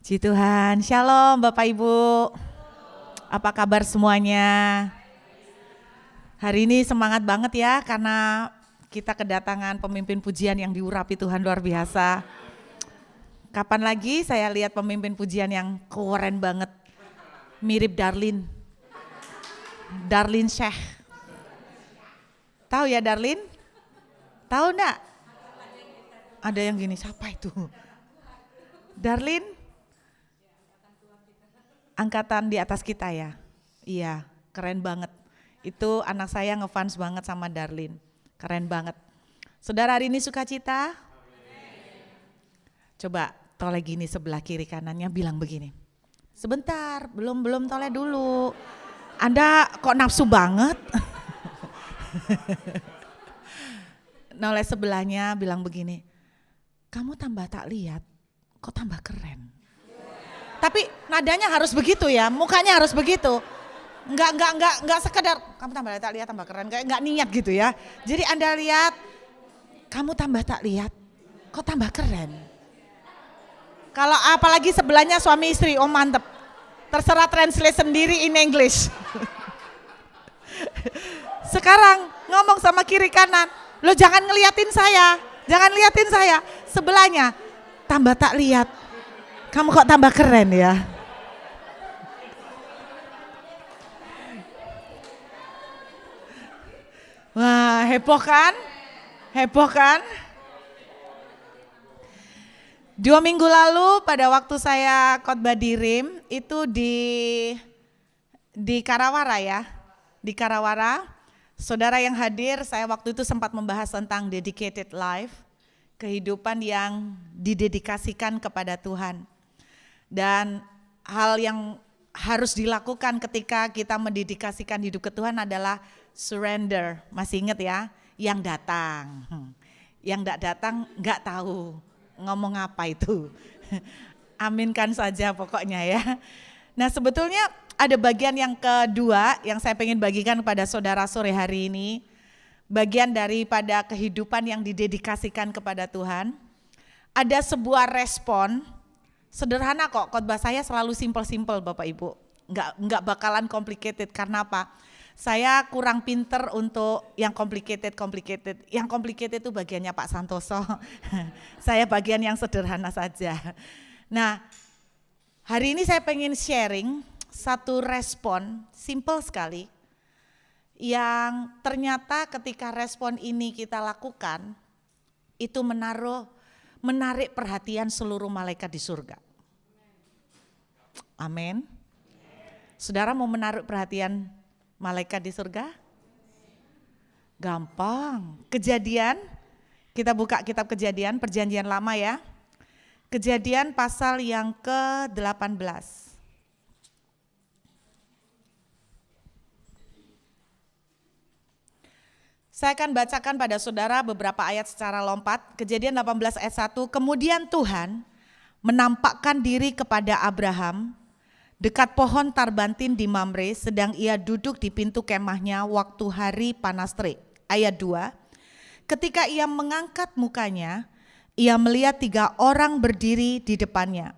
Puji Tuhan, Shalom Bapak Ibu. Apa kabar semuanya? Hari ini semangat banget ya karena kita kedatangan pemimpin pujian yang diurapi Tuhan luar biasa. Kapan lagi saya lihat pemimpin pujian yang keren banget, mirip Darlene Syekh. Tahu ya Darlene? Tahu enggak? Ada yang gini, siapa itu? Darlene? Angkatan di atas kita ya? Iya, keren banget. Itu anak saya ngefans banget sama Darlene, keren banget. Saudara hari ini sukacita? Coba toleh gini sebelah kiri kanannya bilang begini. Sebentar, belum toleh dulu. Anda kok nafsu banget? Noleh sebelahnya bilang begini, kamu tambah tak lihat, kok tambah keren. Tapi nadanya harus begitu ya, mukanya harus begitu. Enggak sekedar kamu tambah tak lihat tambah keren, enggak niat gitu ya. Jadi Anda lihat, kamu tambah tak lihat, kok tambah keren. Kalau apalagi sebelahnya suami istri, oh mantep. Terserah translate sendiri in English. Sekarang ngomong sama kiri kanan, lo jangan ngeliatin saya, jangan liatin saya. Sebelahnya, tambah tak lihat, kamu kok tambah keren ya. Wah, heboh kan? Heboh kan? 2 minggu lalu pada waktu saya khotbah di RIM itu di Karawara ya. Di Karawara, saudara yang hadir, saya waktu itu sempat membahas tentang dedicated life, kehidupan yang didedikasikan kepada Tuhan. Dan hal yang harus dilakukan ketika kita mendedikasikan hidup ke Tuhan adalah surrender. Masih ingat ya? Yang datang. Yang enggak datang enggak tahu ngomong apa itu. Aminkan saja pokoknya ya. Nah sebetulnya ada bagian yang kedua yang saya pengen bagikan kepada saudara sore hari ini. Bagian daripada kehidupan yang didedikasikan kepada Tuhan. Ada sebuah respon. Sederhana kok, khotbah saya selalu simple-simple Bapak Ibu. Enggak bakalan complicated, karena apa? Saya kurang pinter untuk yang complicated. Yang complicated itu bagiannya Pak Santoso. Saya bagian yang sederhana saja. Nah, hari ini saya pengen sharing satu respon, simple sekali. Yang ternyata ketika respon ini kita lakukan, itu menarik perhatian seluruh malaikat di surga. Amin. Saudara mau menaruh perhatian malaikat di surga? Gampang. Kejadian, kita buka kitab Kejadian, perjanjian lama ya. Kejadian pasal yang ke-18. Saya akan bacakan pada saudara beberapa ayat secara lompat. Kejadian 18 ayat 1. Kemudian Tuhan menampakkan diri kepada Abraham dekat pohon tarbantin di Mamre, sedang ia duduk di pintu kemahnya waktu hari panas terik. Ayat 2. Ketika ia mengangkat mukanya, ia melihat 3 orang berdiri di depannya.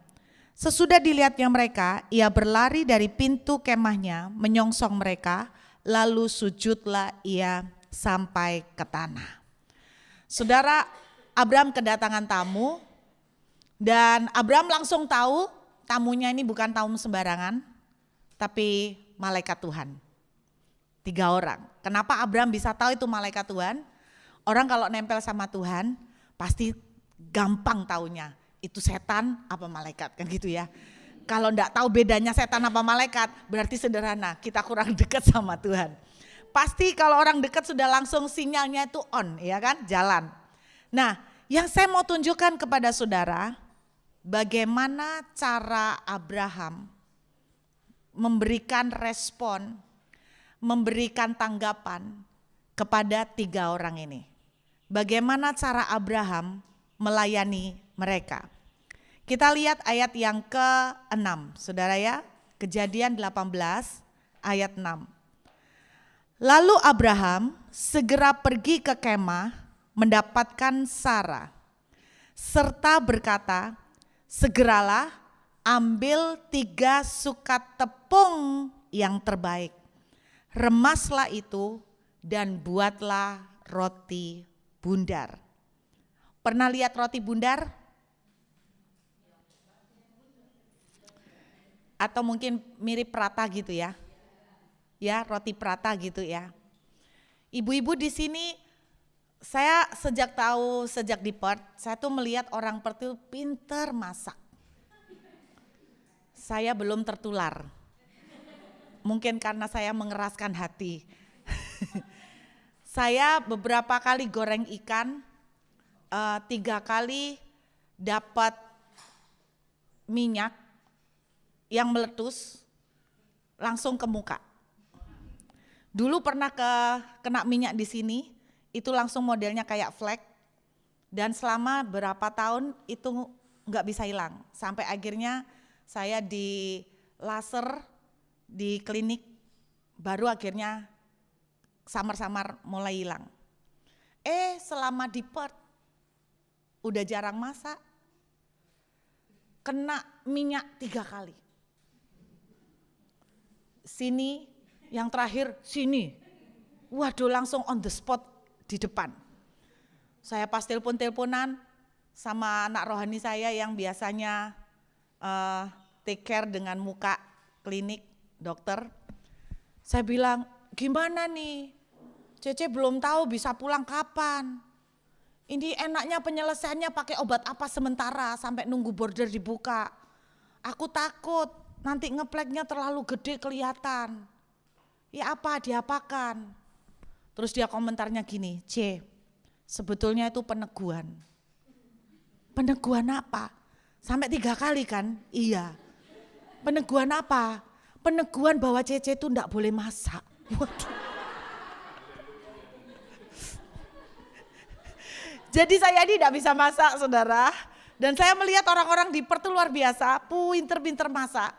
Sesudah dilihatnya mereka, ia berlari dari pintu kemahnya, menyongsong mereka, lalu sujudlah ia sampai ke tanah. Saudara, Abraham kedatangan tamu dan Abraham langsung tahu tamunya ini bukan tamu sembarangan, tapi malaikat Tuhan. 3 orang. Kenapa Abraham bisa tahu itu malaikat Tuhan? Orang kalau nempel sama Tuhan pasti gampang taunya itu setan apa malaikat, kan gitu ya. Kalau enggak tahu bedanya setan apa malaikat berarti sederhana, kita kurang dekat sama Tuhan. Pasti kalau orang dekat sudah langsung sinyalnya itu on, ya kan, jalan. Nah, yang saya mau tunjukkan kepada saudara, bagaimana cara Abraham memberikan respon, memberikan tanggapan kepada 3 orang ini. Bagaimana cara Abraham melayani mereka. Kita lihat ayat yang ke-6, saudara ya, Kejadian 18 ayat 6. Lalu Abraham segera pergi ke kemah mendapatkan Sarah, serta berkata, segeralah ambil 3 sukat tepung yang terbaik, remaslah itu dan buatlah roti bundar. Pernah lihat roti bundar? Atau mungkin mirip prata gitu ya? Ya, roti prata gitu ya. Ibu-ibu di sini, saya sejak di Perth, saya tuh melihat orang Perth itu pinter masak. Saya belum tertular. Mungkin karena saya mengeraskan hati. Saya beberapa kali goreng ikan, 3 kali dapat minyak yang meletus langsung ke muka. Dulu pernah kena minyak di sini, itu langsung modelnya kayak flek, dan selama berapa tahun itu nggak bisa hilang. Sampai akhirnya saya di laser di klinik, baru akhirnya samar-samar mulai hilang. Selama di Perth udah jarang masak, kena minyak 3 kali. Sini, yang terakhir sini. Waduh, langsung on the spot di depan. Saya pas teleponan sama anak rohani saya yang biasanya take care dengan muka klinik, dokter. Saya bilang, gimana nih? Cece belum tahu bisa pulang kapan. Ini enaknya penyelesaiannya pakai obat apa sementara sampai nunggu border dibuka. Aku takut nanti ngepleknya terlalu gede kelihatan. Ya apa diapakan? Terus dia komentarnya gini, C, sebetulnya itu peneguhan. Peneguhan apa? Sampai 3 kali kan? Iya. Peneguhan apa? Peneguhan bahwa Cece itu enggak boleh masak. Waduh. Jadi saya ini tidak bisa masak, saudara. Dan saya melihat orang-orang di Perth luar biasa, pinter-pinter masak.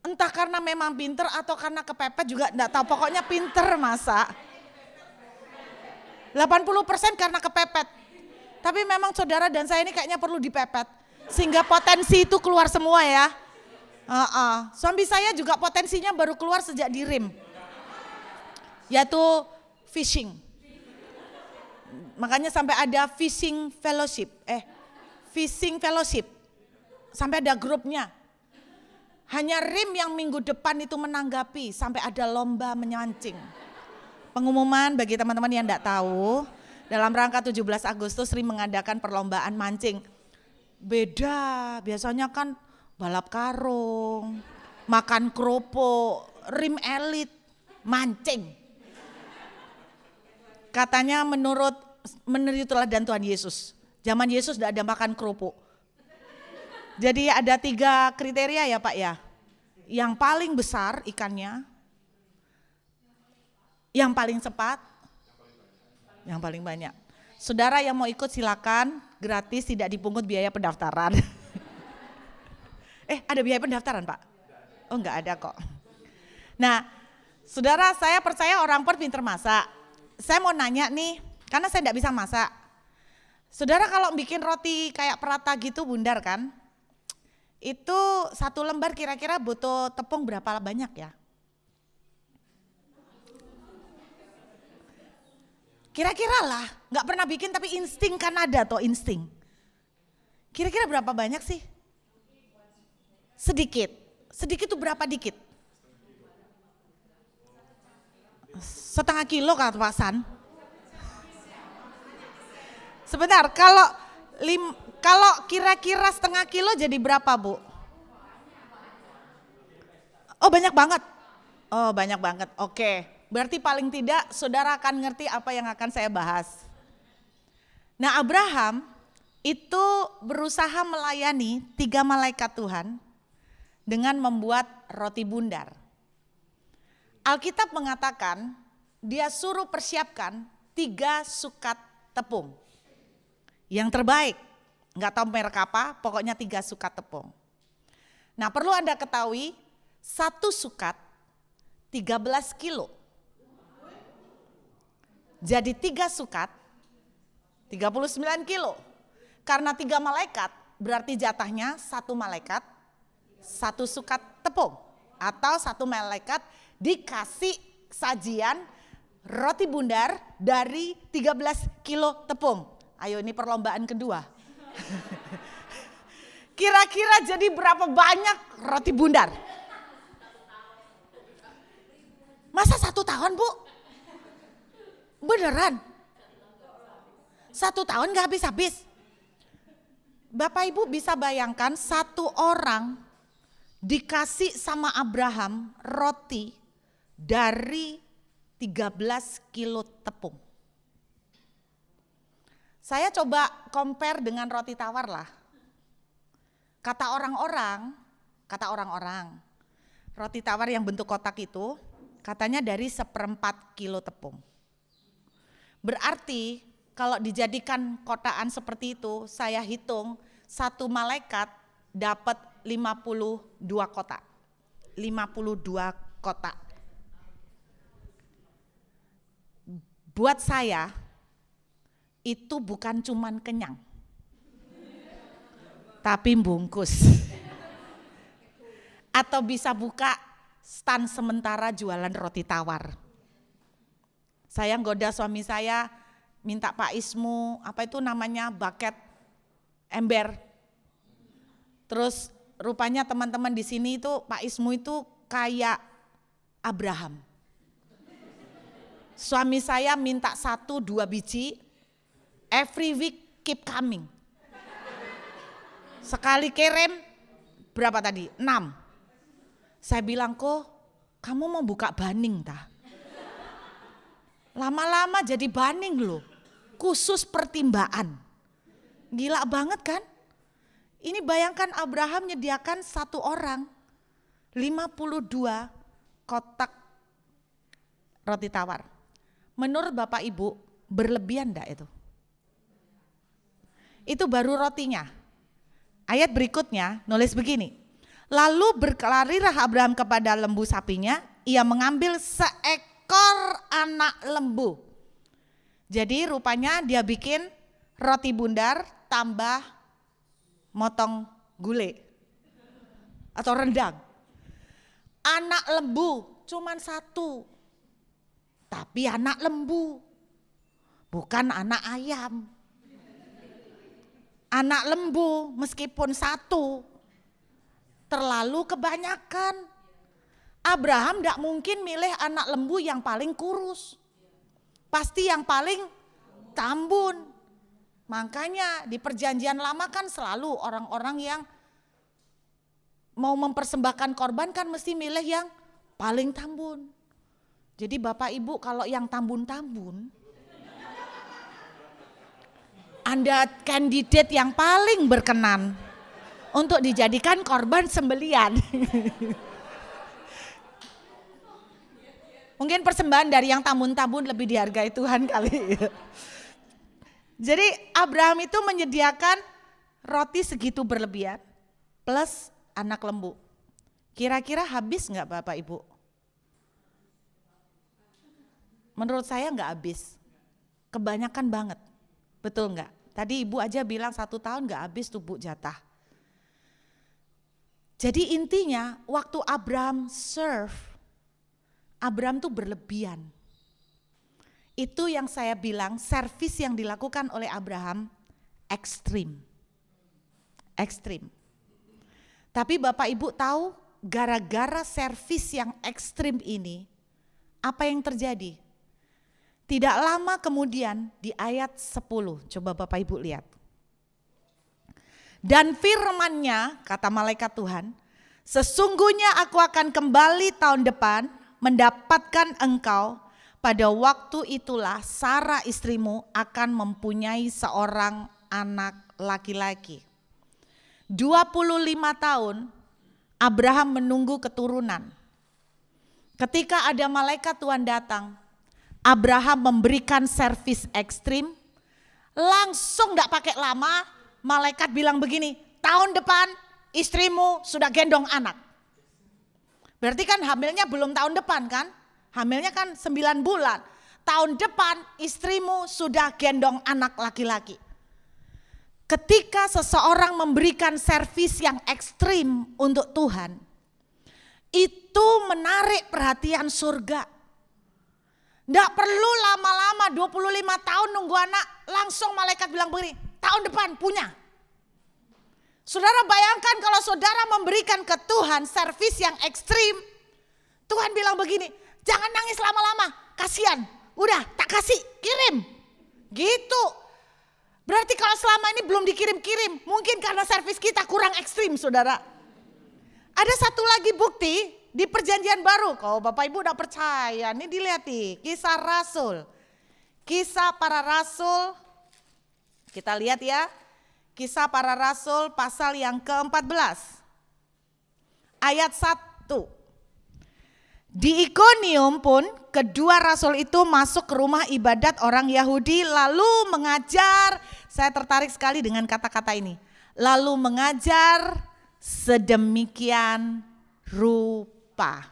Entah karena memang pinter atau karena kepepet juga enggak tahu, pokoknya pinter masak. 80% karena kepepet. Tapi memang saudara dan saya ini kayaknya perlu dipepet. Sehingga potensi itu keluar semua ya. Suami saya juga potensinya baru keluar sejak di RIM. Yaitu fishing. Makanya sampai ada fishing fellowship. Sampai ada grupnya. Hanya RIM yang minggu depan itu menanggapi sampai ada lomba menyancing. Pengumuman bagi teman-teman yang enggak tahu, dalam rangka 17 Agustus RIM mengadakan perlombaan mancing. Beda, biasanya kan balap karung, makan kerupuk, RIM elit, mancing. Katanya menurut teladan Tuhan Yesus, zaman Yesus enggak ada makan kerupuk. Jadi ada 3 kriteria ya Pak ya. Yang paling besar ikannya, yang paling cepat, yang paling banyak. Saudara yang mau ikut silakan, gratis, tidak dipungut biaya pendaftaran. Ada biaya pendaftaran Pak? Oh enggak ada kok. Nah, saudara saya percaya orang Perth pinter masak. Saya mau nanya nih, karena saya enggak bisa masak. Saudara kalau bikin roti kayak prata gitu bundar kan, itu 1 lembar kira-kira butuh tepung berapa banyak ya? Kira-kira lah, gak pernah bikin tapi insting kan ada toh insting. Kira-kira berapa banyak sih? Sedikit. Sedikit itu berapa dikit? 1/2 kilo kata Pak San. Sebentar, kalau kira-kira 1/2 kilo jadi berapa Bu? Oh banyak banget. Oh banyak banget, oke. Berarti paling tidak saudara akan ngerti apa yang akan saya bahas. Nah Abraham itu berusaha melayani 3 malaikat Tuhan dengan membuat roti bundar. Alkitab mengatakan dia suruh persiapkan 3 sukat tepung. Yang terbaik, nggak tahu merek apa, pokoknya 3 sukat tepung. Nah perlu Anda ketahui 1 sukat 13 kilo. Jadi 3 sukat 39 kilo. Karena 3 malaikat berarti jatahnya 1 malaikat satu sukat tepung atau satu malaikat dikasih sajian roti bundar dari 13 kilo tepung. Ayo, ini perlombaan kedua. Kira-kira jadi berapa banyak roti bundar? Masa 1 tahun, Bu? Beneran? 1 tahun gak habis-habis? Bapak Ibu bisa bayangkan 1 orang dikasih sama Abraham roti dari 13 kilo tepung. Saya coba compare dengan roti tawar lah. Kata orang-orang, roti tawar yang bentuk kotak itu katanya dari 1/4 kilo tepung. Berarti kalau dijadikan kotaan seperti itu, saya hitung satu malaikat dapat 52 kotak. 52 kotak. Buat saya itu bukan cuman kenyang, tapi bungkus. Atau bisa buka stand sementara jualan roti tawar. Saya goda suami saya, minta Pak Ismu, apa itu namanya, bucket ember. Terus rupanya teman-teman di sini itu Pak Ismu itu kayak Abraham. Suami saya minta 1-2 biji, every week keep coming. Sekali kirim berapa tadi? 6. Saya bilang, kok kamu mau buka baning tah? Lama-lama jadi baning loh, khusus pertimbaan. Gila banget kan? Ini bayangkan Abraham menyediakan 1 orang 52 kotak roti tawar. Menurut Bapak Ibu berlebihan enggak itu? Itu baru rotinya. Ayat berikutnya nulis begini. Lalu berlarilah Abraham kepada lembu sapinya, ia mengambil seekor anak lembu. Jadi rupanya dia bikin roti bundar tambah motong gulai atau rendang. Anak lembu cuman 1, tapi anak lembu, bukan anak ayam. Anak lembu meskipun 1 terlalu kebanyakan. Abraham tidak mungkin milih anak lembu yang paling kurus, pasti yang paling tambun. Makanya di perjanjian lama kan selalu orang-orang yang mau mempersembahkan korban kan mesti milih yang paling tambun. Jadi Bapak Ibu kalau yang tambun-tambun, Anda kandidat yang paling berkenan untuk dijadikan korban sembelian. Mungkin persembahan dari yang tambun-tambun lebih dihargai Tuhan kali. Jadi Abraham itu menyediakan roti segitu berlebihan plus anak lembu. Kira-kira habis enggak Bapak Ibu? Menurut saya enggak habis. Kebanyakan banget. Betul enggak? Tadi Ibu aja bilang 1 tahun enggak habis tuh Bu jatah. Jadi intinya waktu Abraham serve, Abraham tuh berlebihan. Itu yang saya bilang servis yang dilakukan oleh Abraham ekstrim. Ekstrim. Tapi Bapak Ibu tahu gara-gara servis yang ekstrim ini, apa yang terjadi? Tidak lama kemudian di ayat 10, coba Bapak Ibu lihat. Dan firman-Nya, kata malaikat Tuhan, sesungguhnya aku akan kembali tahun depan mendapatkan engkau, pada waktu itulah Sarah istrimu akan mempunyai seorang anak laki-laki. 25 tahun Abraham menunggu keturunan. Ketika ada malaikat Tuhan datang, Abraham memberikan servis ekstrim, langsung gak pakai lama, malaikat bilang begini, tahun depan istrimu sudah gendong anak. Berarti kan hamilnya belum tahun depan kan? Hamilnya kan 9 bulan. Tahun depan istrimu sudah gendong anak laki-laki. ketika seseorang memberikan servis yang ekstrim untuk Tuhan, itu menarik perhatian surga. Tidak perlu lama-lama 25 tahun nunggu anak, langsung malaikat bilang begini, tahun depan punya. Saudara bayangkan kalau saudara memberikan ke Tuhan servis yang ekstrim, Tuhan bilang begini, jangan nangis lama-lama, kasihan, udah tak kasih, kirim. Gitu. Berarti kalau selama ini belum dikirim-kirim, mungkin karena servis kita kurang ekstrim, saudara. Ada satu lagi bukti di perjanjian baru. Kalau Bapak Ibu udah percaya, ini dilihat nih, Kisah Rasul. Kisah para Rasul, kita lihat ya. Kisah para Rasul pasal yang ke-14. Ayat 1. Di Ikonium pun kedua rasul itu masuk ke rumah ibadat orang Yahudi lalu mengajar, saya tertarik sekali dengan kata-kata ini, lalu mengajar sedemikian rupa.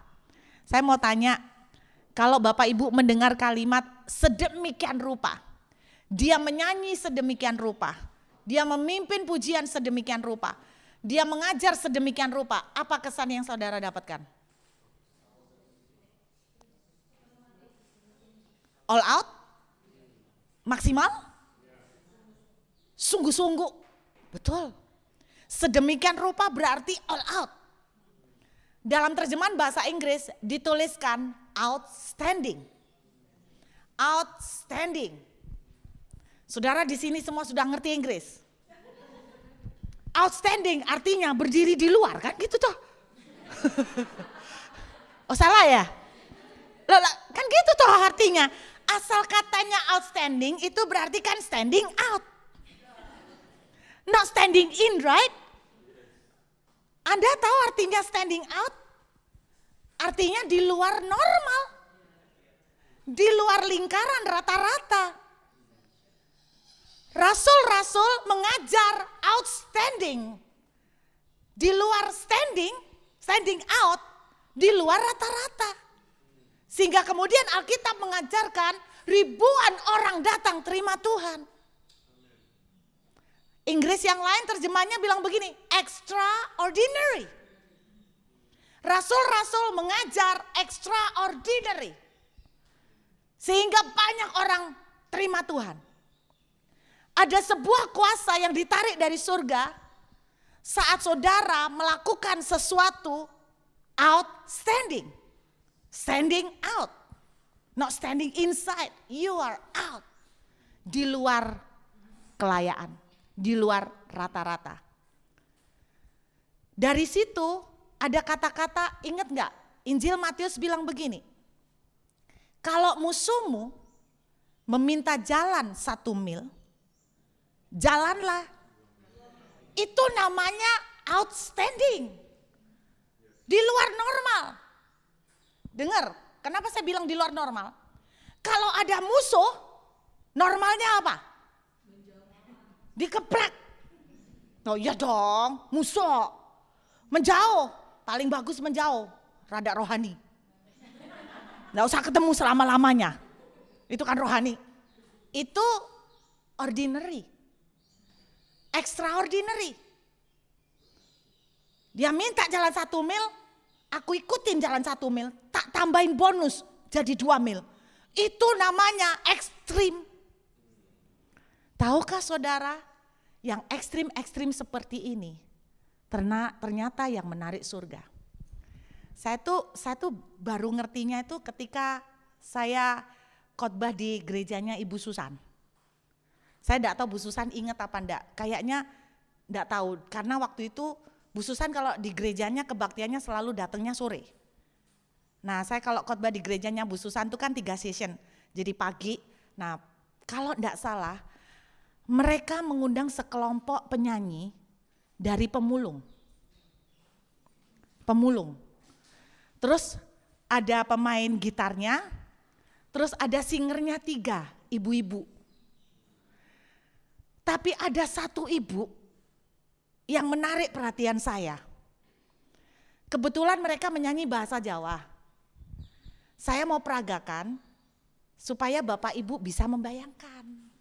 Saya mau tanya, kalau Bapak Ibu mendengar kalimat sedemikian rupa, dia menyanyi sedemikian rupa, dia memimpin pujian sedemikian rupa, dia mengajar sedemikian rupa, apa kesan yang saudara dapatkan? All out? Maksimal? Sungguh-sungguh? Betul. Sedemikian rupa berarti all out. Dalam terjemahan bahasa Inggris dituliskan outstanding. Outstanding. Saudara di sini semua sudah ngerti Inggris. Outstanding artinya berdiri di luar, kan gitu toh. Oh salah ya? Kan gitu toh artinya. Asal katanya outstanding itu berarti kan standing out. Not standing in, right? Anda tahu artinya standing out? Artinya di luar normal. Di luar lingkaran rata-rata. Rasul-rasul mengajar outstanding. Di luar standing out, di luar rata-rata. Sehingga kemudian Alkitab mengajarkan ribuan orang datang terima Tuhan. Inggris yang lain terjemahnya bilang begini, extraordinary. Rasul-rasul mengajar extraordinary. Sehingga banyak orang terima Tuhan. Ada sebuah kuasa yang ditarik dari surga saat saudara melakukan sesuatu outstanding. Standing out, not standing inside, you are out. Di luar kelayaan, di luar rata-rata. Dari situ ada kata-kata, ingat gak? Injil Matius bilang begini, kalau musuhmu meminta jalan 1 mil, jalanlah. Itu namanya outstanding, di luar normal. Dengar, kenapa saya bilang di luar normal? Kalau ada musuh, normalnya apa? Dikeplak. Oh iya dong, musuh. Menjauh, paling bagus menjauh, rada rohani. Nggak usah ketemu selama-lamanya, itu kan rohani. Itu ordinary, extraordinary. Dia minta jalan 1 mil, aku ikutin jalan 1 mil, tak tambahin bonus jadi 2 mil. Itu namanya ekstrim. Tahukah saudara, yang ekstrim-ekstrim seperti ini ternyata yang menarik surga. Saya tuh baru ngertinya itu ketika saya khotbah di gerejanya Ibu Susan. Saya enggak tahu Bu Susan ingat apa enggak, kayaknya enggak tahu karena waktu itu Bu Susan kalau di gerejanya kebaktiannya selalu datangnya sore. Nah saya kalau khotbah di gerejanya Bu Susan itu kan 3 session, jadi pagi. Nah kalau enggak salah mereka mengundang sekelompok penyanyi dari pemulung. Terus ada pemain gitarnya, terus ada singernya 3, ibu-ibu. Tapi ada satu ibu yang menarik perhatian saya. Kebetulan mereka menyanyi bahasa Jawa. Saya mau peragakan supaya Bapak Ibu bisa membayangkan.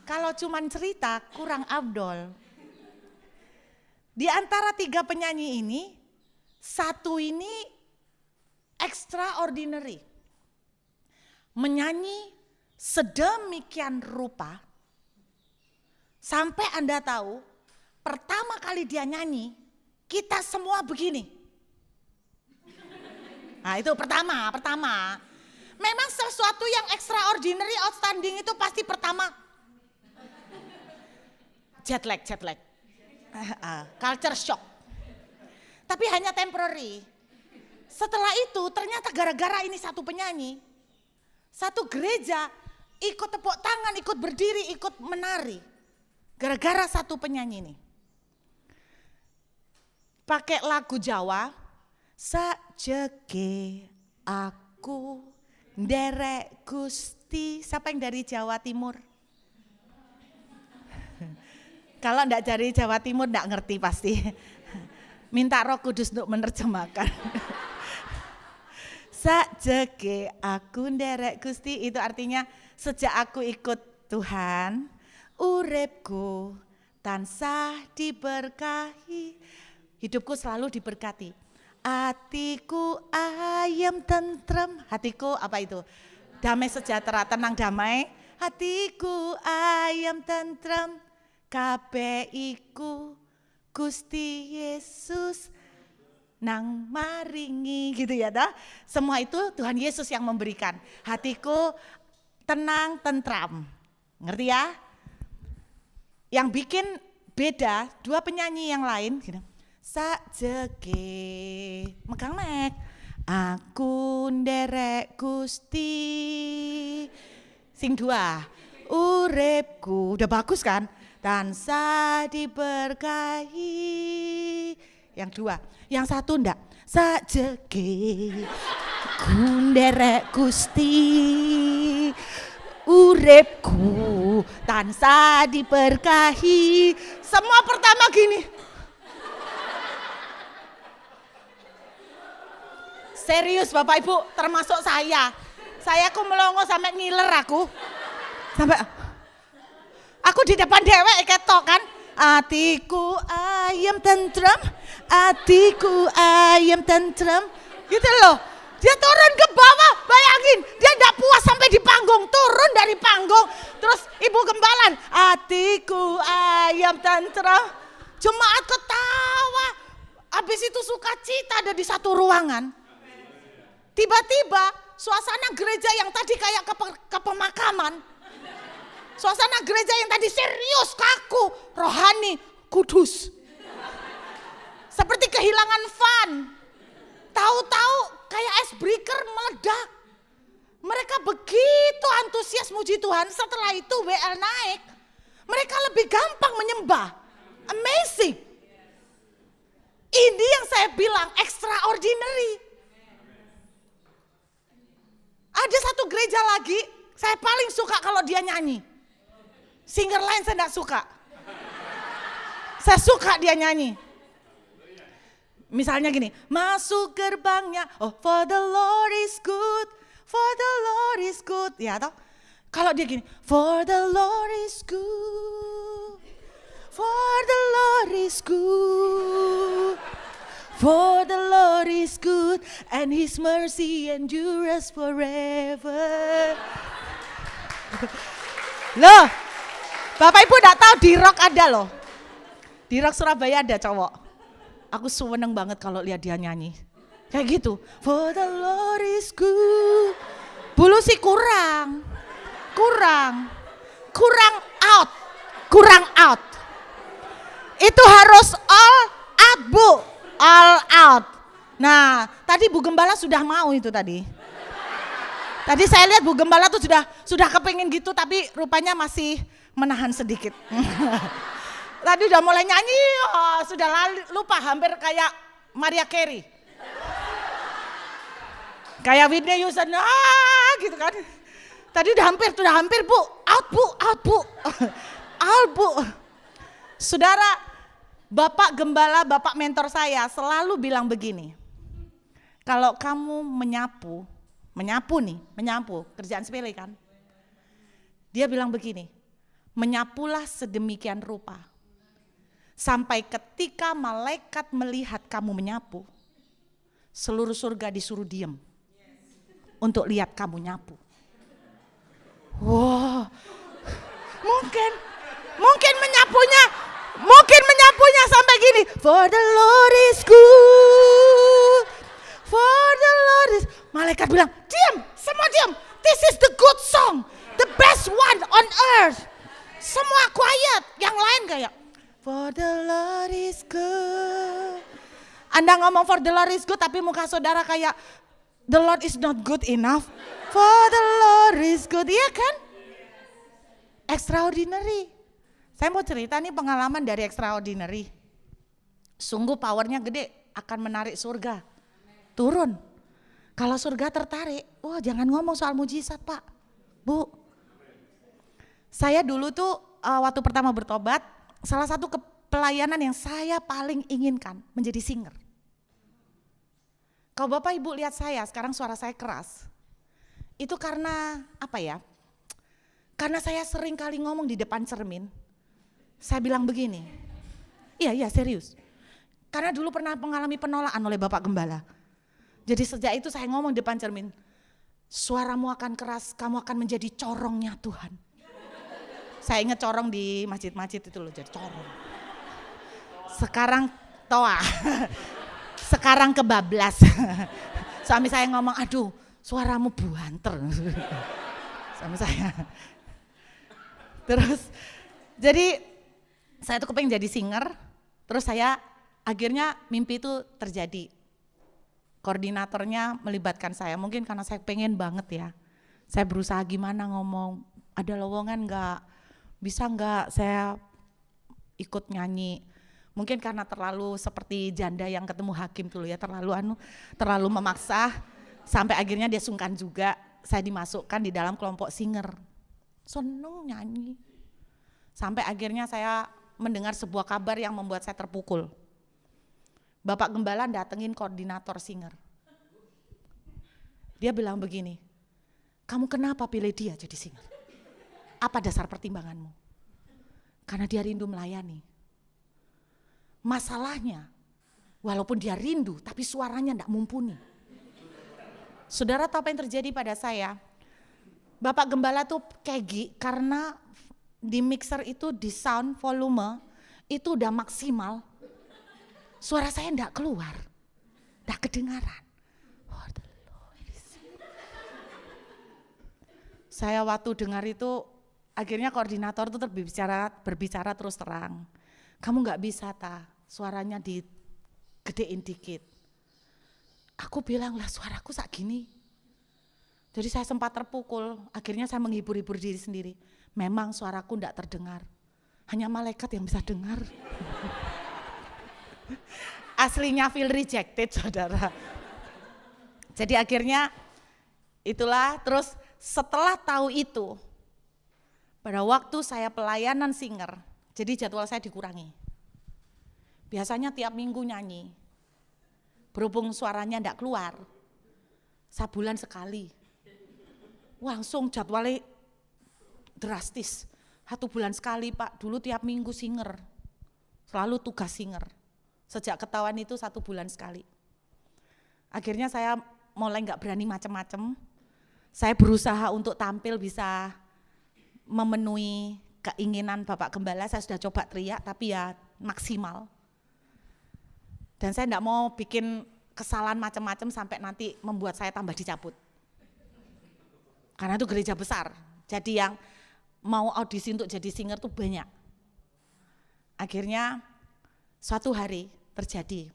Kalau cuman cerita kurang afdol. Di antara 3 penyanyi ini, satu ini extraordinary. Menyanyi sedemikian rupa, sampai Anda tahu, pertama kali dia nyanyi, kita semua begini. Nah itu pertama. Memang sesuatu yang extraordinary, outstanding itu pasti pertama. Jet lag. Culture shock. Tapi hanya temporary. Setelah itu ternyata gara-gara ini satu penyanyi, satu gereja ikut tepuk tangan, ikut berdiri, ikut menari. Gara-gara satu penyanyi ini. Pakai lagu Jawa, sajeke aku nderek Gusti. Siapa yang dari Jawa Timur? Kalau enggak dari Jawa Timur enggak ngerti pasti. Minta Roh Kudus untuk menerjemahkan. Sajeke aku nderek Gusti itu artinya sejak aku ikut Tuhan, uripku tansah diberkahi. Hidupku selalu diberkati. Hatiku ayam tentrem. Hatiku apa itu? Damai sejahtera, tenang damai. Hatiku ayam tentrem. Kabeh iku Gusti Yesus nang maringi gitu ya dah. Semua itu Tuhan Yesus yang memberikan. Hatiku tenang, tentram. Ngerti ya? Yang bikin beda 2 penyanyi yang lain gitu. Sajeke megang mek aku nderek Gusti. Sing 2 uripku udah bagus kan? Tansah diberkahi. Yang 2, yang 1 ndak. Sajeke aku nderek Gusti. Uripku tansah diberkahi. Semua pertama gini. Serius Bapak Ibu, termasuk saya. Saya aku melongo sampai ngiler aku. Sampai aku di depan dewek ketok kan. Atiku ayam tentrem, atiku ayam tentrem. Gitu loh. Dia turun ke bawah, bayangin. Dia enggak puas sampai di panggung, turun dari panggung. Terus ibu gembalan, atiku ayam tentrem. Jemaat ketawa. Habis itu sukacita ada di satu ruangan. Tiba-tiba suasana gereja yang tadi kayak ke pemakaman. Suasana gereja yang tadi serius, kaku, rohani, kudus. Seperti kehilangan fun. Tahu-tahu kayak ice breaker meledak. Mereka begitu antusias muji Tuhan, setelah itu WL naik. Mereka lebih gampang menyembah. Amazing. Ini yang saya bilang extraordinary. Ada satu gereja lagi, saya paling suka kalau dia nyanyi. Singer lain saya enggak suka. Saya suka dia nyanyi. Misalnya gini, masuk gerbangnya, oh for the Lord is good, for the Lord is good. Ya toh? Kalau dia gini, for the Lord is good, for the Lord is good. For the Lord is good and His mercy endures forever. Loh, Bapak Ibu enggak tahu di Rock ada loh. Di Rock Surabaya ada cowok. Aku seneng banget kalau lihat dia nyanyi. Kayak gitu. For the Lord is good. Bulu sih kurang out. Itu harus all out, Bu. All out. Nah, tadi Bu Gembala sudah mau itu tadi. Tadi saya lihat Bu Gembala tuh sudah kepingin gitu, tapi rupanya masih menahan sedikit. Tadi udah mulai nyanyi, sudah lupa, hampir kayak Maria Carey. Kayak Whitney Houston, gitu kan. Tadi udah hampir Bu, out Bu. Out Bu. Saudara, Bapak Gembala, Bapak mentor saya selalu bilang begini. Kalau kamu menyapu, kerjaan sepele kan. Dia bilang begini, menyapulah sedemikian rupa, sampai ketika malaikat melihat kamu menyapu, seluruh surga disuruh diam untuk lihat kamu nyapu. Wow, mungkin menyapunya sampai gini. For the Lord is good, for the Lord is. Malaikat bilang, diam, semua diam. This is the good song, the best one on earth. Semua quiet, yang lain kayak for the Lord is good. Anda ngomong for the Lord is good, tapi muka saudara kayak the Lord is not good enough. For the Lord is good, iya kan? Extraordinary. Saya mau cerita nih pengalaman dari extraordinary. Sungguh powernya gede, akan menarik surga. Turun. Kalau surga tertarik, wah jangan ngomong soal mujizat Pak, Bu. Saya dulu tuh waktu pertama bertobat, salah satu pelayanan yang saya paling inginkan menjadi singer. Kalau Bapak Ibu lihat saya, sekarang suara saya keras. Itu karena apa ya? Karena saya sering kali ngomong di depan cermin. Saya bilang begini, iya serius. Karena dulu pernah mengalami penolakan oleh Bapak Gembala. Jadi sejak itu saya ngomong di depan cermin, suaramu akan keras, kamu akan menjadi corongnya Tuhan. Saya ingat corong di masjid-masjid itu loh, jadi corong. Sekarang toa, sekarang kebablas. Suami saya ngomong, aduh suaramu buanter. Suami saya. Terus jadi saya tuh kepengen jadi singer, terus saya akhirnya mimpi itu terjadi. Koordinatornya melibatkan saya, mungkin karena saya pengen banget ya. Saya berusaha gimana ngomong, ada lowongan enggak, bisa enggak saya ikut nyanyi. Mungkin karena terlalu seperti janda yang ketemu hakim dulu ya, terlalu memaksa, sampai akhirnya dia sungkan juga, saya dimasukkan di dalam kelompok singer. Seneng nyanyi. Sampai akhirnya saya mendengar sebuah kabar yang membuat saya terpukul. Bapak Gembala datengin koordinator singer. Dia bilang begini, kamu kenapa pilih dia jadi singer? Apa dasar pertimbanganmu? Karena dia rindu melayani. Masalahnya, walaupun dia rindu, tapi suaranya tidak mumpuni. Saudara tahu apa yang terjadi pada saya? Bapak Gembala tuh kegi karena di mixer itu di sound volume itu udah maksimal. Suara saya enggak keluar, enggak kedengaran. Saya waktu dengar itu, akhirnya koordinator itu berbicara terus terang. Kamu enggak bisa suaranya digedein dikit. Aku bilang lah suaraku sak gini. Jadi saya sempat terpukul, akhirnya saya menghibur-hibur diri sendiri. Memang suaraku enggak terdengar, hanya malaikat yang bisa dengar. Aslinya feel rejected saudara. Jadi akhirnya itulah, terus setelah tahu itu, pada waktu saya pelayanan singer, jadi jadwal saya dikurangi. Biasanya tiap minggu nyanyi, berhubung suaranya enggak keluar, sebulan sekali. Langsung jadwalnya drastis, 1 bulan sekali Pak, dulu tiap minggu singer, selalu tugas singer. Sejak ketahuan itu 1 bulan sekali. Akhirnya saya mulai enggak berani macam-macam. Saya berusaha untuk tampil bisa memenuhi keinginan Bapak Gembala. Saya sudah coba teriak tapi ya maksimal. Dan saya enggak mau bikin kesalahan macam-macam sampai nanti membuat saya tambah dicabut. Karena itu gereja besar. Jadi yang mau audisi untuk jadi singer tuh banyak. Akhirnya suatu hari terjadi,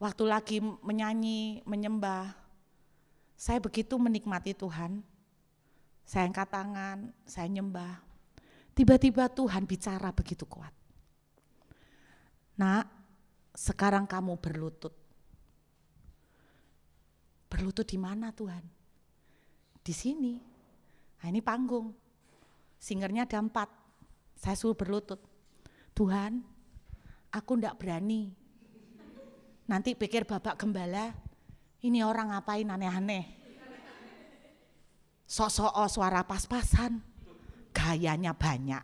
waktu lagi menyanyi, menyembah, saya begitu menikmati Tuhan, saya angkat tangan, saya nyembah, tiba-tiba Tuhan bicara begitu kuat. Nak, sekarang kamu berlutut. Berlutut di mana Tuhan? Di sini. Nah ini panggung, singernya ada 4, saya suruh berlutut. Tuhan, aku enggak berani. Nanti pikir Bapak Gembala, ini orang ngapain aneh-aneh. Sok-sok suara pas-pasan, bahayanya banyak.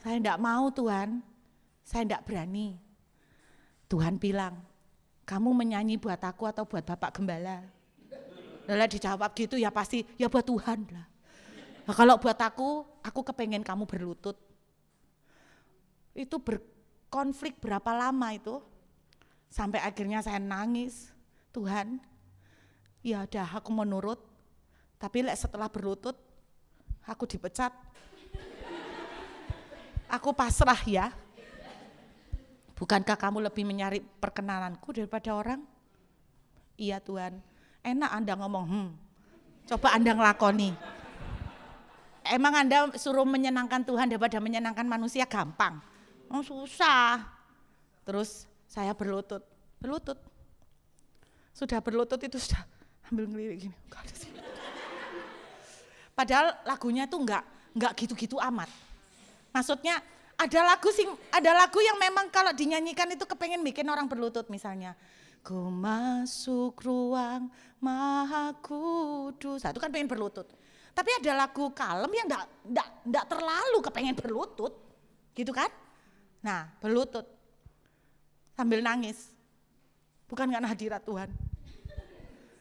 Saya enggak mau Tuhan, saya enggak berani. Tuhan bilang, kamu menyanyi buat aku atau buat Bapak Gembala? Lalu dijawab gitu ya pasti, ya buat Tuhan lah. Nah, kalau buat aku kepengen kamu berlutut. Itu berkonflik berapa lama itu, sampai akhirnya saya nangis, Tuhan, ya udah aku mau nurut, tapi setelah berlutut, aku dipecat. Aku pasrah ya. Bukankah kamu lebih mencari perkenalanku daripada orang? Iya Tuhan, enak Anda ngomong, coba Anda ngelakoni. Emang Anda suruh menyenangkan Tuhan daripada menyenangkan manusia gampang? Oh, susah. Terus saya berlutut. Sudah berlutut itu sudah ambil ngelirik gini. Padahal lagunya tuh enggak gitu-gitu amat. Maksudnya ada lagu yang memang kalau dinyanyikan itu kepengen bikin orang berlutut misalnya. Ku masuk ruang Maha Kudus. Itu kan pengen berlutut. Tapi ada lagu kalem yang enggak terlalu kepengen berlutut. Gitu kan? Nah, berlutut. Sambil nangis. Bukan karena hadirat Tuhan.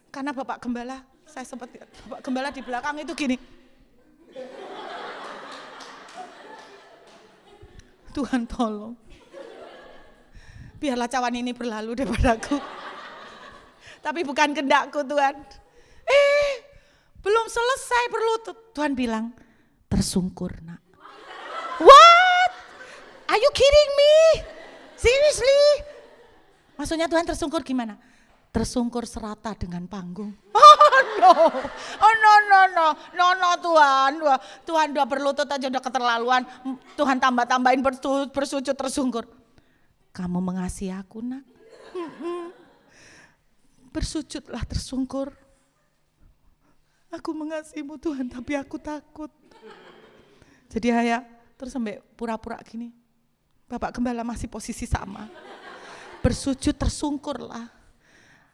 Karena Bapak Gembala, saya sempat lihat Bapak Gembala di belakang itu gini. Tuhan tolong, biarlah cawan ini berlalu daripadaku. Tapi bukan kehendakku Tuhan. Belum selesai berlutut, Tuhan bilang, tersungkur nak. What? Are you kidding me? Seriously? Maksudnya Tuhan tersungkur gimana? Tersungkur serata dengan panggung. No Tuhan. Tuhan udah berlutut aja udah keterlaluan. Tuhan tambah-tambahin bersujud tersungkur. Kamu mengasihi aku nak. Bersujudlah tersungkur. Aku mengasihimu Tuhan tapi aku takut. Jadi terus sampai pura-pura gini. Bapak Gembala masih posisi sama. Bersujud tersungkurlah.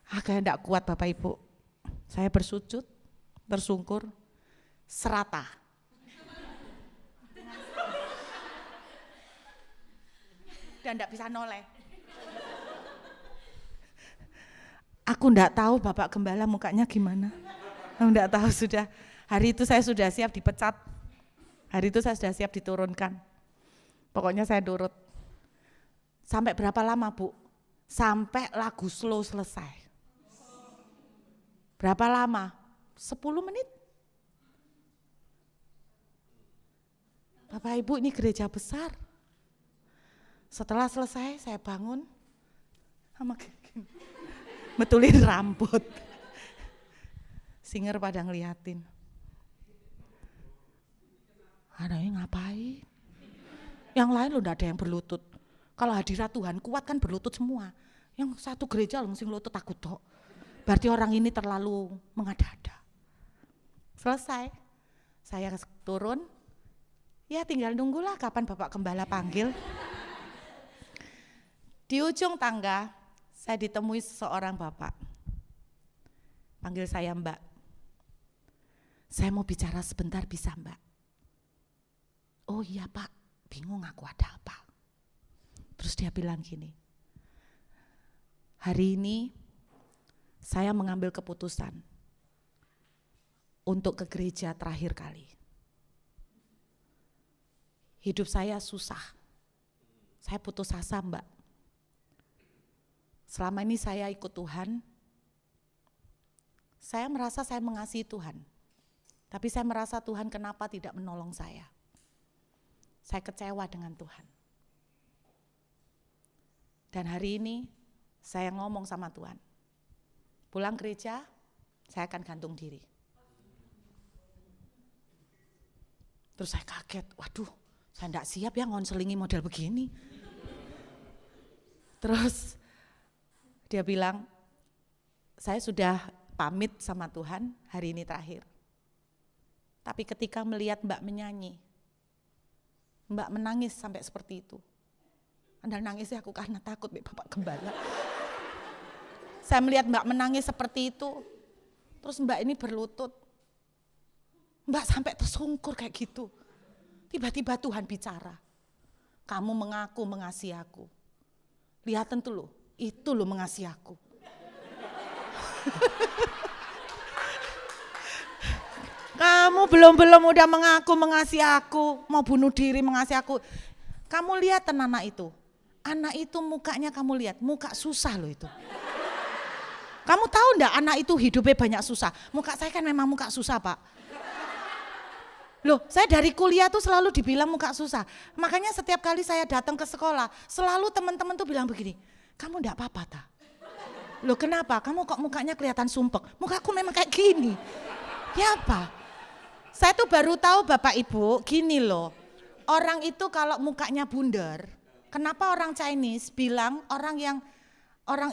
Kayak enggak kuat Bapak Ibu. Saya bersujud, tersungkur, serata. Dan enggak bisa noleh. Aku enggak tahu Bapak Gembala mukanya gimana. Enggak tahu sudah. Hari itu saya sudah siap dipecat. Hari itu saya sudah siap diturunkan. Pokoknya saya nurut. Sampai berapa lama Bu? Sampai lagu slow selesai. Berapa lama? 10 menit. Bapak Ibu ini gereja besar. Setelah selesai saya bangun sama gini. Betulin rambut. Singer pada ngeliatin. Ada yang ngapain? Yang lain lo enggak ada yang berlutut. Kalau hadirat Tuhan kuat kan berlutut semua. Yang satu gereja langsung lutut takut tok. Berarti orang ini terlalu mengada-ada. Selesai, saya turun, ya tinggal nunggulah kapan Bapak Gembala panggil. Di ujung tangga, saya ditemui seseorang Bapak. Panggil saya Mbak. Saya mau bicara sebentar bisa Mbak? Oh iya Pak, bingung aku ada apa. Terus dia bilang gini, hari ini saya mengambil keputusan untuk ke gereja terakhir kali. Hidup saya susah, saya putus asa Mbak. Selama ini saya ikut Tuhan, saya merasa saya mengasihi Tuhan. Tapi saya merasa Tuhan kenapa tidak menolong saya. Saya kecewa dengan Tuhan. Dan hari ini saya ngomong sama Tuhan. Pulang gereja, saya akan gantung diri. Terus saya kaget, waduh saya enggak siap ya ngonselingi model begini. Terus dia bilang, saya sudah pamit sama Tuhan hari ini terakhir. Tapi ketika melihat Mbak menyanyi, Mbak menangis sampai seperti itu. Anda nangisnya aku karena takut Bapak Gembala. Saya melihat Mbak menangis seperti itu, terus Mbak ini berlutut. Mbak sampai tersungkur kayak gitu. Tiba-tiba Tuhan bicara, kamu mengaku mengasihi aku. Lihat tentu loh, itu loh mengasihi aku. Kamu belum udah mengaku mengasihi aku, mau bunuh diri mengasihi aku. Kamu lihat anak itu. Anak itu mukanya kamu lihat, muka susah loh itu. Kamu tahu enggak anak itu hidupnya banyak susah. Muka saya kan memang muka susah, Pak. Loh, saya dari kuliah tuh selalu dibilang muka susah. Makanya setiap kali saya datang ke sekolah, selalu teman-teman tuh bilang begini, kamu enggak apa-apa ta? Loh kenapa? Kamu kok mukanya kelihatan sumpek? Mukaku memang kayak gini. Ya apa? Saya tuh baru tahu Bapak Ibu, gini loh. Orang itu kalau mukanya bundar, kenapa orang Chinese bilang orang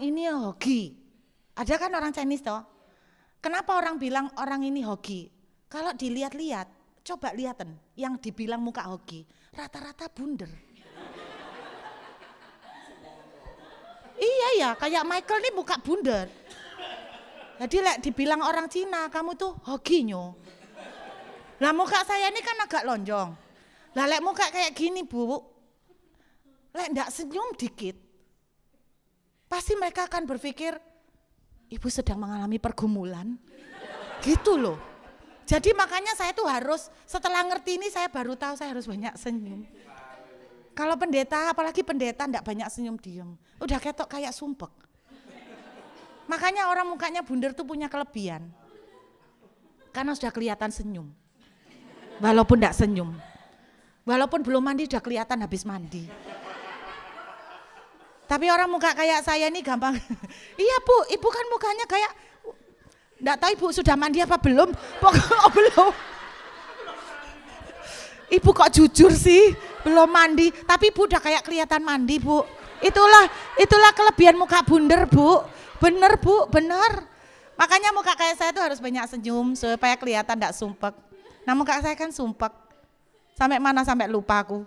ini hoki? Ada kan orang Chinese toh? Kenapa orang bilang orang ini hoki? Kalau dilihat-lihat, coba lihatan yang dibilang muka hoki, rata-rata bundar. Iya ya, kayak Michael nih muka bundar. Jadi dibilang orang Cina, kamu tuh hokinya. Lah muka saya ini kan agak lonjong. Lah muka kayak gini Bu, ndak senyum dikit, pasti mereka akan berpikir, ibu sedang mengalami pergumulan. Gitu loh. Jadi makanya saya tuh harus, setelah ngerti ini saya baru tahu saya harus banyak senyum. Kalau pendeta, apalagi pendeta enggak banyak senyum diem, udah ketok kayak sumpek. Makanya orang mukanya bundar tuh punya kelebihan. Karena sudah kelihatan senyum. Walaupun enggak senyum. Walaupun belum mandi udah kelihatan habis mandi. Tapi orang muka kayak saya ini gampang. Iya Bu, ibu kan mukanya kayak, enggak tahu ibu sudah mandi apa belum? Pokoknya belum. Ibu kok jujur sih, belum mandi. Tapi ibu udah kayak kelihatan mandi Bu. Itulah kelebihan muka bundar Bu. Bener Bu, bener. Makanya muka kayak saya tuh harus banyak senyum supaya kelihatan enggak sumpek. Nah muka saya kan sumpek. Sampai mana sampai lupa aku.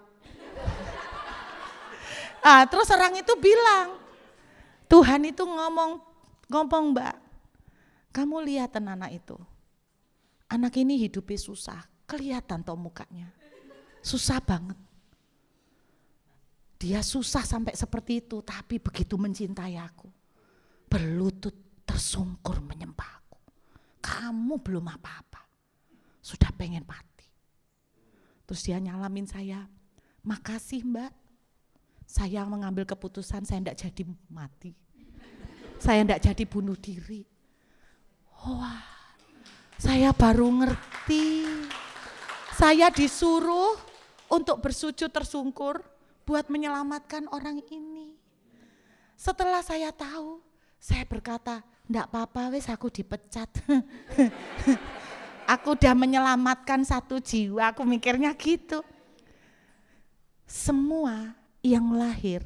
Terus orang itu bilang, Tuhan itu ngomong Mbak, kamu lihat anak itu. Anak ini hidupnya susah, kelihatan toh mukanya. Susah banget. Dia susah sampai seperti itu, tapi begitu mencintai aku. Berlutut tersungkur menyembah aku. Kamu belum apa-apa, sudah pengen mati. Terus dia nyalamin saya, makasih Mbak. Saya mengambil keputusan saya enggak jadi mati. Saya enggak jadi bunuh diri. Wah, saya baru ngerti. Saya disuruh untuk bersujud tersungkur buat menyelamatkan orang ini. Setelah saya tahu, saya berkata, enggak apa-apa wes aku dipecat. Aku udah menyelamatkan satu jiwa, aku mikirnya gitu. Semua yang lahir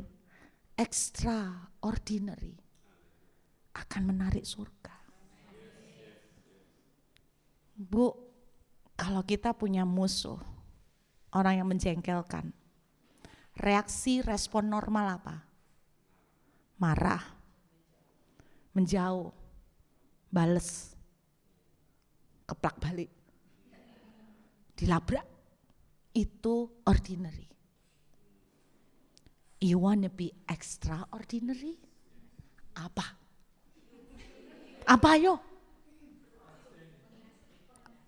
extraordinary akan menarik surga. Bu, kalau kita punya musuh, orang yang menjengkelkan, reaksi respon normal apa? Marah, menjauh, bales, keplak balik, dilabrak. Itu ordinary. You wanna be extraordinary? Apa? Apa yo?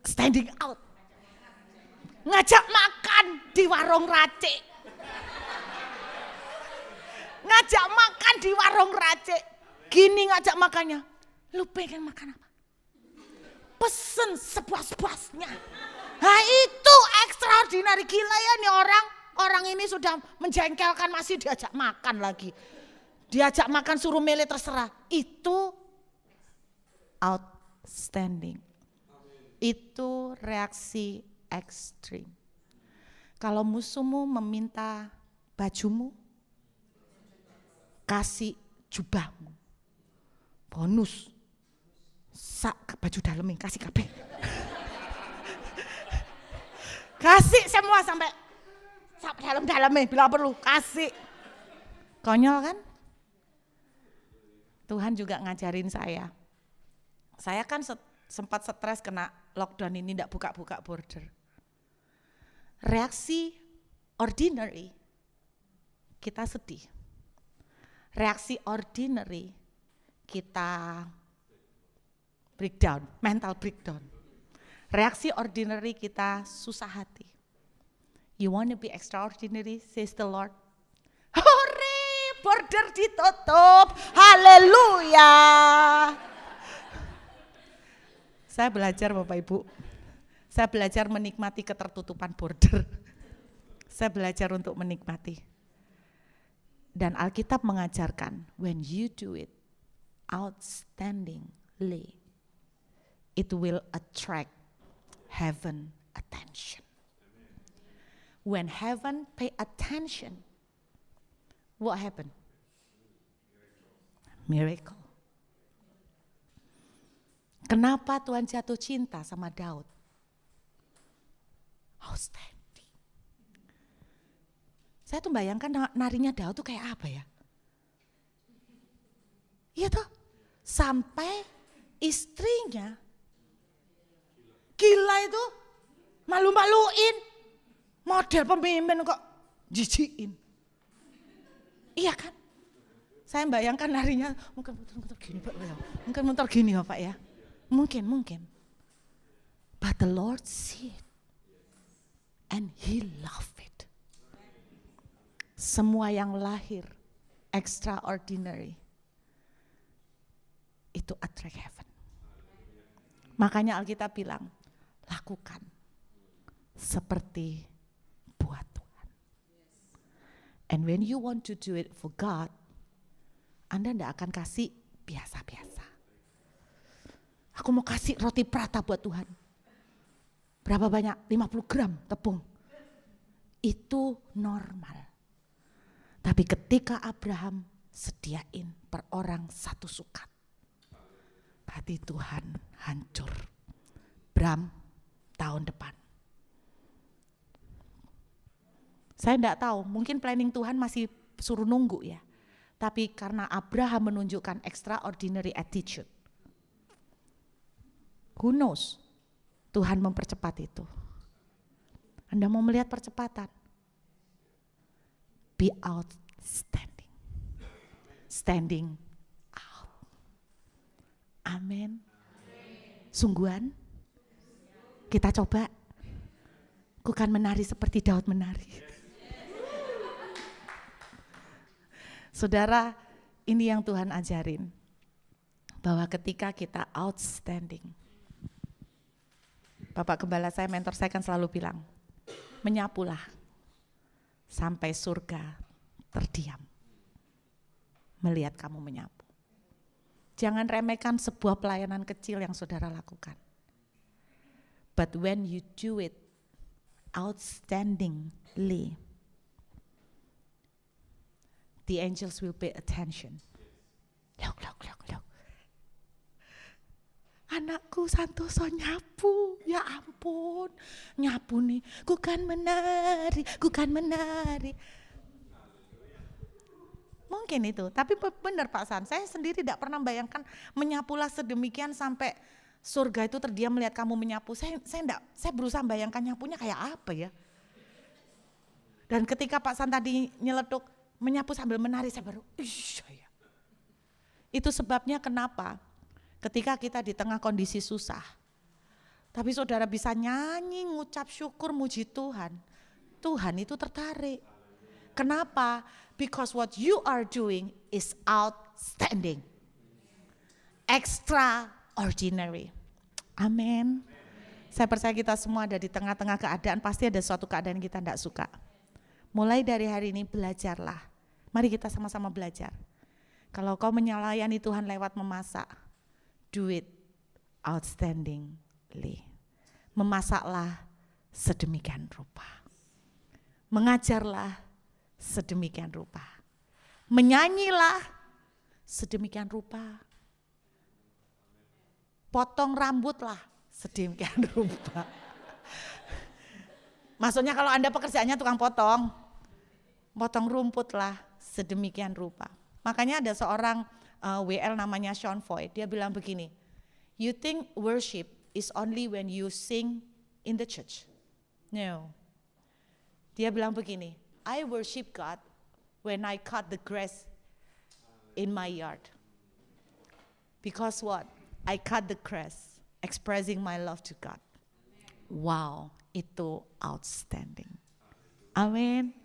Standing out. Ngajak makan di warung racik. Ngajak makan di warung racik. Gini ngajak makannya. Lu pengen makan apa? Pesen sepuas-puasnya. Nah itu extraordinary, gila ya nih orang. Orang ini sudah menjengkelkan masih diajak makan lagi. Diajak makan suruh milih terserah. Itu outstanding. Itu reaksi ekstrim. Kalau musuhmu meminta bajumu, kasih jubahmu. Bonus. Sak baju dalamnya kasih kabeh. Kasih semua sampai dalam-dalamnya bila perlu kasih. Konyol kan? Tuhan juga ngajarin saya. Saya kan sempat stres kena lockdown ini tidak buka-buka border. Reaksi ordinary, kita sedih. Reaksi ordinary, kita breakdown, mental breakdown. Reaksi ordinary, kita susah hati. You want to be extraordinary, says the Lord. Hore, border ditutup, haleluya. Saya belajar Bapak Ibu, saya belajar menikmati ketertutupan border. Saya belajar untuk menikmati. Dan Alkitab mengajarkan, when you do it outstandingly, it will attract heaven attention. When heaven pay attention, what happened? Miracle. Kenapa Tuhan jatuh cinta sama Daud? Outstanding. Saya tuh bayangkan narinya Daud tuh kayak apa ya? Iya toh, sampai istrinya gila itu, malu-maluin, model pemimpin kok jijiin. Iya kan? Saya bayangkan narinya mungkin muter-muter gini Pak ya. Mungkin muter gini ya Pak ya. Mungkin. But the Lord see it and He loved it. Semua yang lahir extraordinary itu attract heaven. Makanya Alkitab bilang, lakukan seperti buat Tuhan. And when you want to do it for God, Anda tidak akan kasih biasa-biasa. Aku mau kasih roti prata buat Tuhan. Berapa banyak? 50 gram tepung. Itu normal. Tapi ketika Abraham sediain per orang 1 sukat, hati Tuhan hancur. Bram, tahun depan. Saya tidak tahu, mungkin planning Tuhan masih suruh nunggu ya. Tapi karena Abraham menunjukkan extraordinary attitude, who knows, Tuhan mempercepat itu. Anda mau melihat percepatan? Be outstanding. Standing out. Amin. Sungguhan? Kita coba. Ku kan menari seperti Daud menari. Saudara, ini yang Tuhan ajarin. Bahwa ketika kita outstanding. Bapak Gembala saya, mentor saya kan selalu bilang, menyapulah sampai surga terdiam. Melihat kamu menyapu. Jangan remehkan sebuah pelayanan kecil yang saudara lakukan. But when you do it outstandingly, the angels will pay attention. Look. Anakku Santoso nyapu, ya ampun, nyapu nih, ku kan menari. Mungkin itu, tapi benar Pak San, saya sendiri tidak pernah bayangkan menyapulah sedemikian sampai surga itu terdiam melihat kamu menyapu. Saya berusaha bayangkan nyapunya kayak apa ya. Dan ketika Pak San tadi nyeletuk, menyapu sambil menari, saya baru, iya. Itu sebabnya kenapa ketika kita di tengah kondisi susah, tapi saudara bisa nyanyi, ngucap syukur, muji Tuhan, Tuhan itu tertarik. Kenapa? Because what you are doing is outstanding, extraordinary. Amin. Saya percaya kita semua ada di tengah-tengah keadaan, pasti ada suatu keadaan yang kita tidak suka. Mulai dari hari ini belajarlah. Mari kita sama-sama belajar. Kalau kau menyalahi Tuhan lewat memasak, do it outstandingly. Memasaklah sedemikian rupa. Mengajarlah sedemikian rupa. Menyanyilah sedemikian rupa. Potong rambutlah sedemikian rupa. Maksudnya kalau Anda pekerjaannya tukang potong rumputlah sedemikian rupa. Makanya ada seorang WL namanya Sean Foy, dia bilang begini, you think worship is only when you sing in the church. No. Dia bilang begini, I worship God when I cut the grass in my yard. Because what? I cut the grass, expressing my love to God. Wow, itu outstanding. Amin.